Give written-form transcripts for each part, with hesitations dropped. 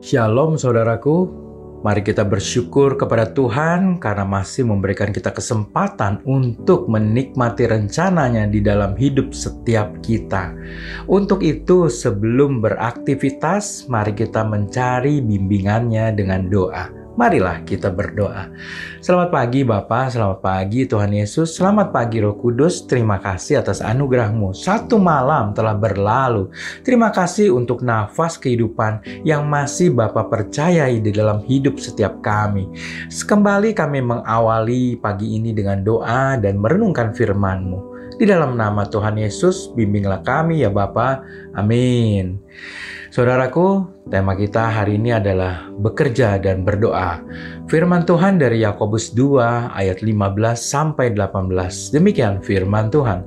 Shalom saudaraku, mari kita bersyukur kepada Tuhan karena masih memberikan kita kesempatan untuk menikmati rencananya di dalam hidup setiap kita. Untuk itu sebelum beraktivitas, mari kita mencari bimbingannya dengan doa. Marilah kita berdoa. Selamat pagi Bapa, selamat pagi Tuhan Yesus, selamat pagi Roh Kudus. Terima kasih atas anugerah-Mu. Satu malam telah berlalu. Terima kasih untuk nafas kehidupan yang masih Bapa percayai di dalam hidup setiap kami. Kembali kami mengawali pagi ini dengan doa dan merenungkan firman-Mu. Di dalam nama Tuhan Yesus, bimbinglah kami ya Bapa. Amin. Saudaraku, tema kita hari ini adalah bekerja dan berdoa. Firman Tuhan dari Yakobus 2 ayat 15 sampai 18. Demikian firman Tuhan.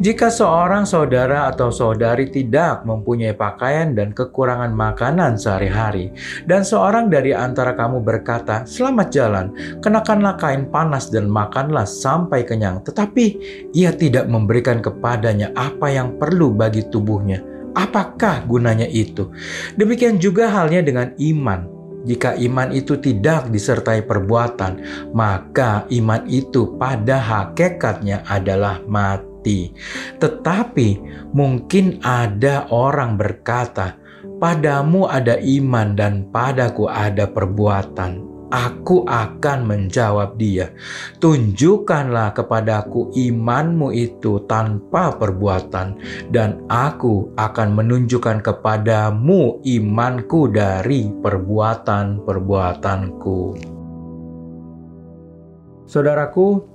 Jika seorang saudara atau saudari tidak mempunyai pakaian dan kekurangan makanan sehari-hari, dan seorang dari antara kamu berkata, "Selamat jalan, kenakanlah kain panas dan makanlah sampai kenyang," tetapi ia tidak memberikan kepadanya apa yang perlu bagi tubuhnya, apakah gunanya itu? Demikian juga halnya dengan iman. Jika iman itu tidak disertai perbuatan, maka iman itu pada hakikatnya adalah mati. Tetapi mungkin ada orang berkata, "Padamu ada iman dan padaku ada perbuatan." Aku akan menjawab dia, "Tunjukkanlah kepadaku imanmu itu tanpa perbuatan, dan aku akan menunjukkan kepadamu imanku dari perbuatan-perbuatanku." Saudaraku,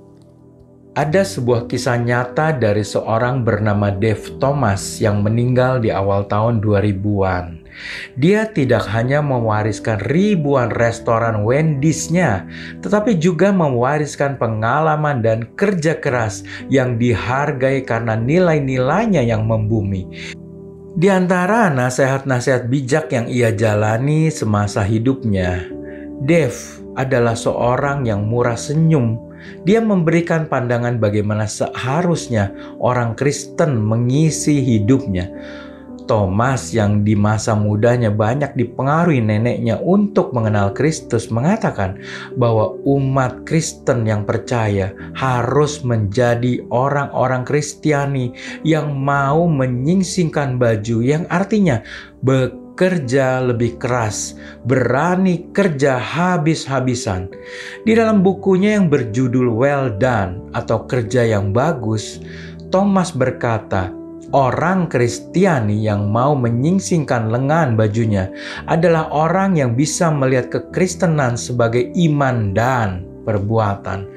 ada sebuah kisah nyata dari seorang bernama Dave Thomas yang meninggal di awal tahun 2000-an. Dia tidak hanya mewariskan ribuan restoran Wendy's-nya, tetapi juga mewariskan pengalaman dan kerja keras yang dihargai karena nilai-nilainya yang membumi. Di antara nasihat-nasihat bijak yang ia jalani semasa hidupnya, Dave adalah seorang yang murah senyum. Dia memberikan pandangan bagaimana seharusnya orang Kristen mengisi hidupnya. Thomas yang di masa mudanya banyak dipengaruhi neneknya untuk mengenal Kristus mengatakan bahwa umat Kristen yang percaya harus menjadi orang-orang Kristiani yang mau menyingsingkan baju, yang artinya bekerja lebih keras, berani kerja habis-habisan. Di dalam bukunya yang berjudul Well Done atau Kerja yang Bagus, Thomas berkata, orang Kristiani yang mau menyingsingkan lengan bajunya adalah orang yang bisa melihat kekristenan sebagai iman dan perbuatan.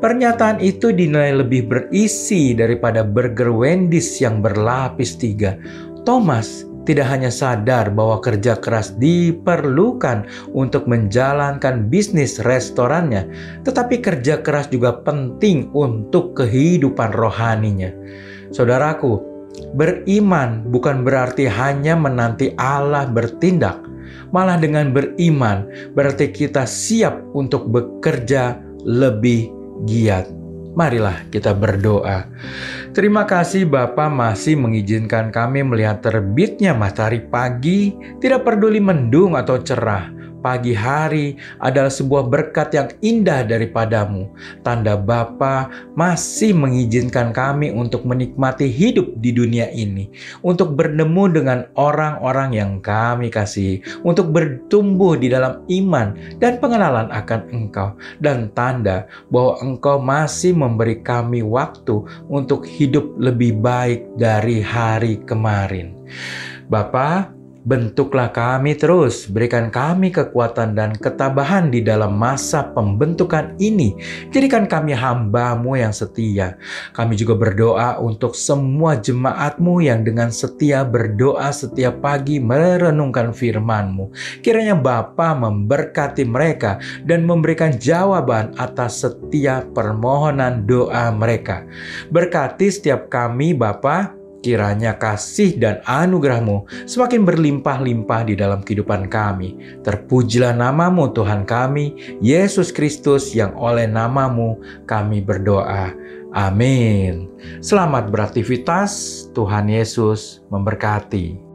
Pernyataan itu dinilai lebih berisi daripada burger Wendy's yang berlapis 3. Thomas tidak hanya sadar bahwa kerja keras diperlukan untuk menjalankan bisnis restorannya, tetapi kerja keras juga penting untuk kehidupan rohaninya. Saudaraku, beriman bukan berarti hanya menanti Allah bertindak. Malah dengan beriman berarti kita siap untuk bekerja lebih giat. Marilah kita berdoa. Terima kasih Bapa masih mengizinkan kami melihat terbitnya matahari pagi, tidak peduli mendung atau cerah. Pagi hari adalah sebuah berkat yang indah daripadamu. Tanda Bapa masih mengizinkan kami untuk menikmati hidup di dunia ini, untuk bertemu dengan orang-orang yang kami kasihi, untuk bertumbuh di dalam iman dan pengenalan akan Engkau, dan tanda bahwa Engkau masih memberi kami waktu untuk hidup lebih baik dari hari kemarin. Bapa, bentuklah kami terus, berikan kami kekuatan dan ketabahan di dalam masa pembentukan ini. Jadikan kami hamba-Mu yang setia. Kami juga berdoa untuk semua jemaat-Mu yang dengan setia berdoa setiap pagi merenungkan firman-Mu. Kiranya Bapa memberkati mereka dan memberikan jawaban atas setiap permohonan doa mereka. Berkati setiap kami Bapa. Kiranya kasih dan anugerah-Mu semakin berlimpah-limpah di dalam kehidupan kami. Terpujilah nama-Mu Tuhan kami, Yesus Kristus, yang oleh nama-Mu kami berdoa. Amin. Selamat beraktivitas, Tuhan Yesus memberkati.